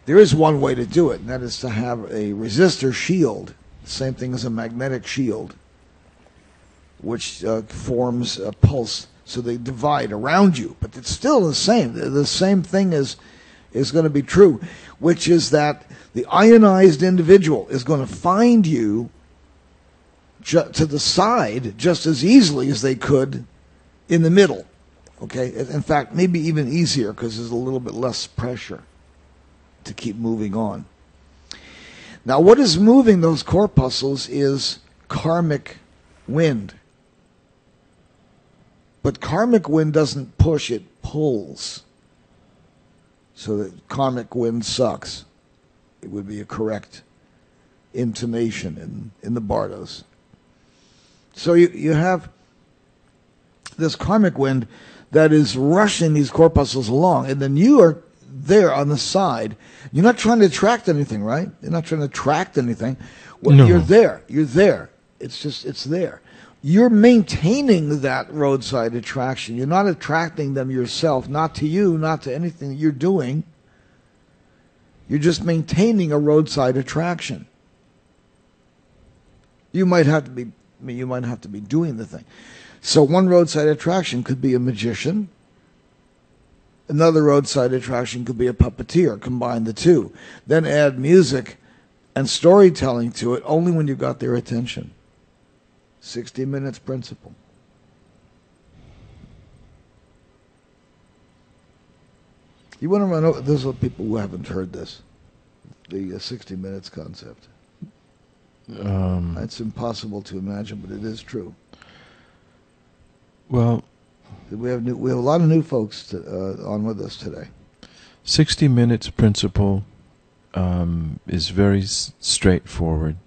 There is one way to do it, and that is to have a resistor shield, the same thing as a magnetic shield, which forms a pulse. So they divide around you, but it's still the same. The same thing is going to be true, which is that the ionized individual is going to find you to the side just as easily as they could in the middle. Okay, in fact, maybe even easier because there's a little bit less pressure to keep moving on. Now, what is moving those corpuscles is karmic wind. But karmic wind doesn't push, it pulls. So that karmic wind sucks. It would be a correct intonation in the Bardos. So you have this karmic wind that is rushing these corpuscles along, and then you are there on the side. You're not trying to attract anything, right? You're not trying to attract anything. Well, no. You're there. You're there. It's there. You're maintaining that roadside attraction. You're not attracting them yourself, not to you, not to anything that you're doing. You're just maintaining a roadside attraction. You might have to be doing the thing. So one roadside attraction could be a magician. Another roadside attraction could be a puppeteer. Combine the two. Then add music and storytelling to it only when you've got their attention. 60 minutes principle. You want to run over, those are people who haven't heard this, the 60 minutes concept. It's impossible to imagine, but it is true. Well, we have a lot of new folks on with us today. 60 minutes principle is very straightforward.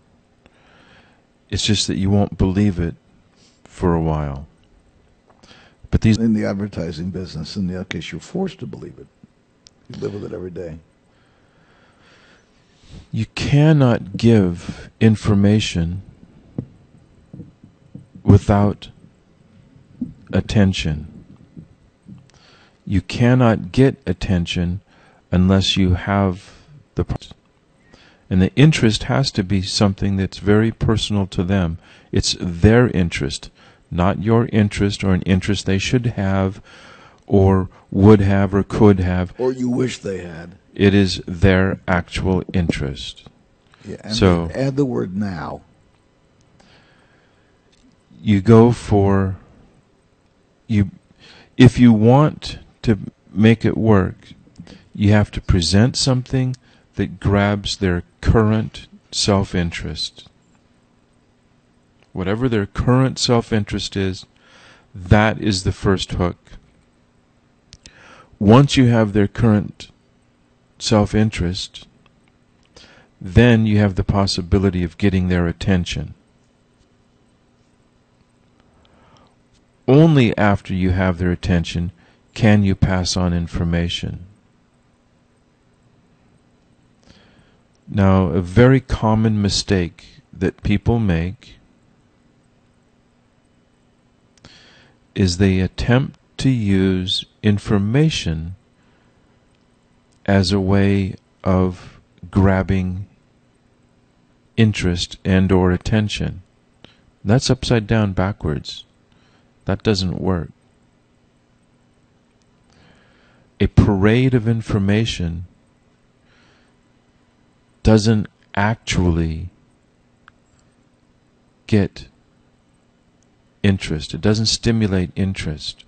It's just that you won't believe it for a while. But these in the advertising business, in the case you're forced to believe it. You live with it every day. You cannot give information without attention. You cannot get attention unless you have the. And the interest has to be something that's very personal to them. It's their interest, not your interest or an interest they should have or would have or could have. Or you wish they had. It is their actual interest. Yeah, and so add the word now. You go for if you want to make it work, you have to present something that grabs their current self-interest. Whatever their current self-interest is, that is the first hook. Once you have their current self-interest, then you have the possibility of getting their attention. Only after you have their attention can you pass on information. Now, a very common mistake that people make is they attempt to use information as a way of grabbing interest and or attention. That's upside down backwards. That doesn't work. A parade of information doesn't actually get interest. It doesn't stimulate interest.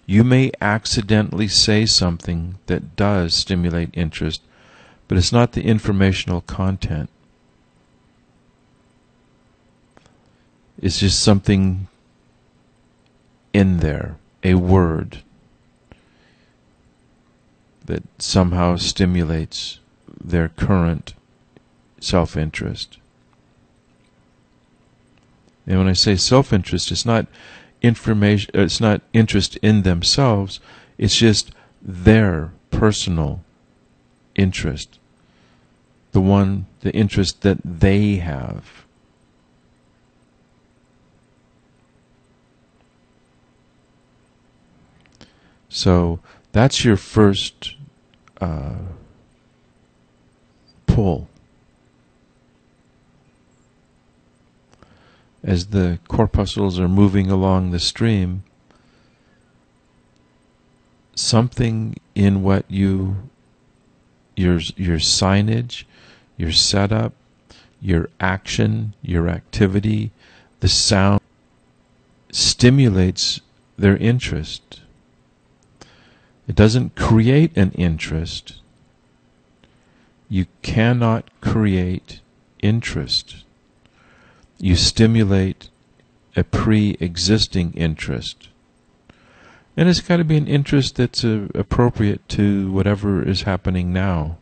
You may accidentally say something that does stimulate interest, but it's not the informational content. It's just something in there, a word that somehow stimulates their current self-interest. And when I say self-interest, it's not information, it's not interest in themselves, it's just their personal interest. The interest that they have. So that's your first pull. As the corpuscles are moving along the stream, something in what your signage, your setup, your action, your activity, the sound stimulates their interest. It doesn't create an interest. You cannot create interest. You stimulate a pre-existing interest. And it's got to be an interest that's appropriate to whatever is happening now.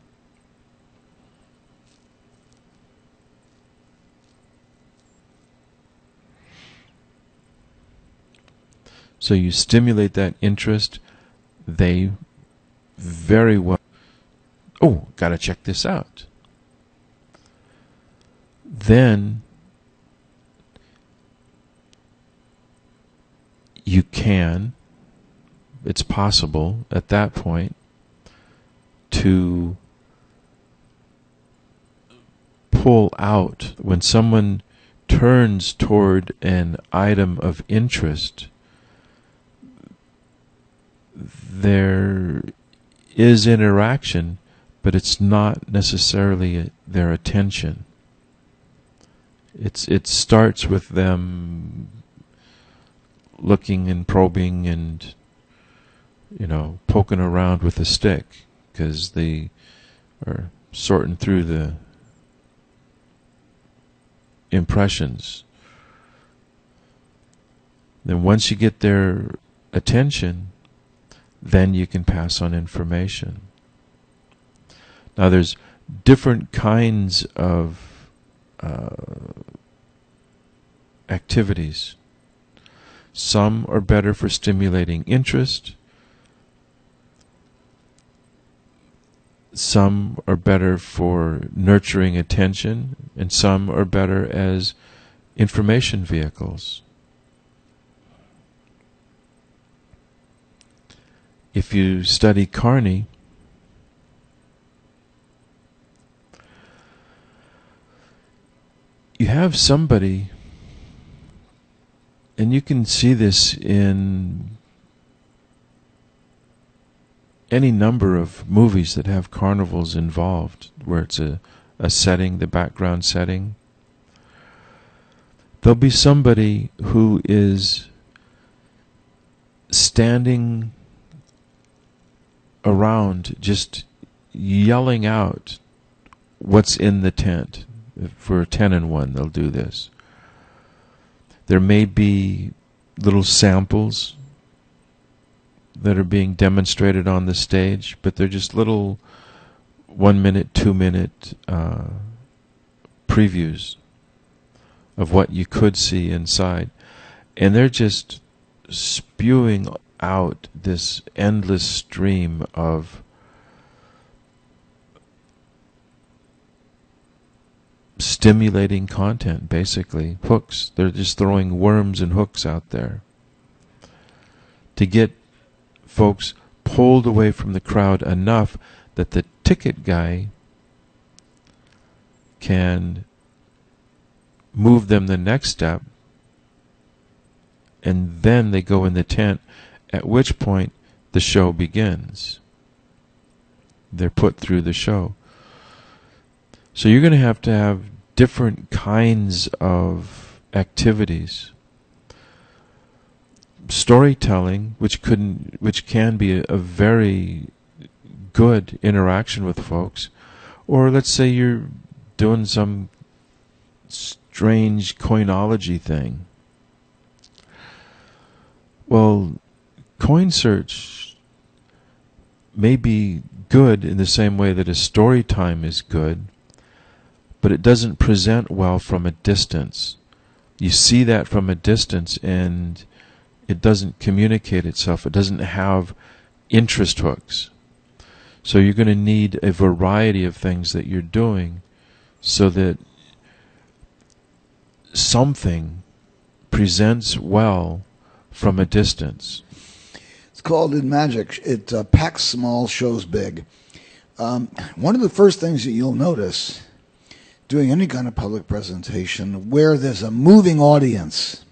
So you stimulate that interest, they very well, oh, gotta check this out. Then you can, it's possible at that point to pull out when someone turns toward an item of interest. There is interaction, but it's not necessarily their attention. It starts with them looking and probing and, poking around with a stick because they are sorting through the impressions. Then once you get their attention, then you can pass on information. Now there's different kinds of activities. Some are better for stimulating interest. Some are better for nurturing attention, and some are better as information vehicles. If you study Carney, you have somebody, and you can see this in any number of movies that have carnivals involved, where it's a setting, the background setting. There'll be somebody who is standing around just yelling out what's in the tent. For 10 and 1 they'll do this. There may be little samples that are being demonstrated on the stage, but they're just little 1 minute, 2 minute previews of what you could see inside. And they're just spewing out this endless stream of stimulating content, basically. Hooks. They're just throwing worms and hooks out there to get folks pulled away from the crowd enough that the ticket guy can move them the next step, and then they go in the tent, at which point the show begins. They're put through the show. So you're going to have different kinds of activities. Storytelling, which can be a very good interaction with folks, or let's say you're doing some strange coinology thing. Well, coin search may be good in the same way that a story time is good, but it doesn't present well from a distance. You see that from a distance and it doesn't communicate itself. It doesn't have interest hooks. So you're going to need a variety of things that you're doing so that something presents well from a distance. It's called in magic, it packs small, shows big. One of the first things that you'll notice doing any kind of public presentation where there's a moving audience,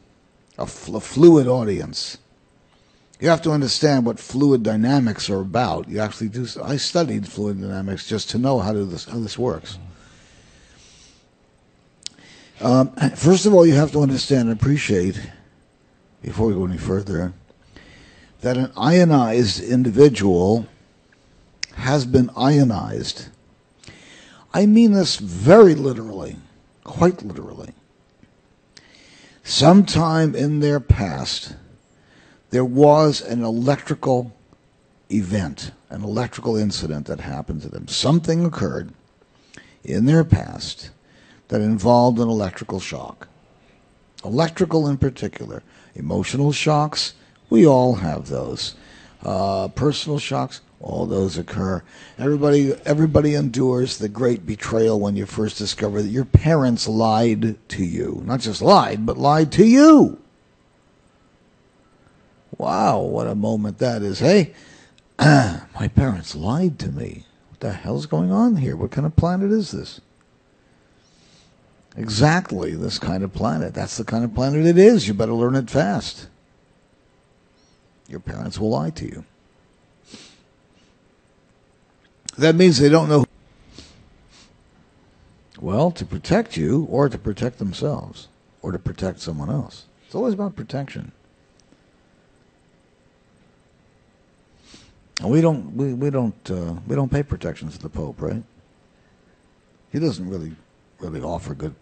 a fluid audience, you have to understand what fluid dynamics are about. You actually do. I studied fluid dynamics just to know how this works. First of all, you have to understand and appreciate, before we go any further, that an ionized individual has been ionized. I mean this very literally, quite literally. Sometime in their past, there was an electrical event, an electrical incident that happened to them. Something occurred in their past that involved an electrical shock. Electrical in particular. Emotional shocks, we all have those. Personal shocks, all those occur. Everybody endures the great betrayal when you first discover that your parents lied to you. Not just lied, but lied to you. Wow, what a moment that is. Hey, my parents lied to me. What the hell's going on here? What kind of planet is this? Exactly, this kind of planet. That's the kind of planet it is. You better learn it fast. Your parents will lie to you. That means they don't know. Well, to protect you, or to protect themselves, or to protect someone else. It's always about protection. And we don't pay protection to the Pope, right? He doesn't really offer good.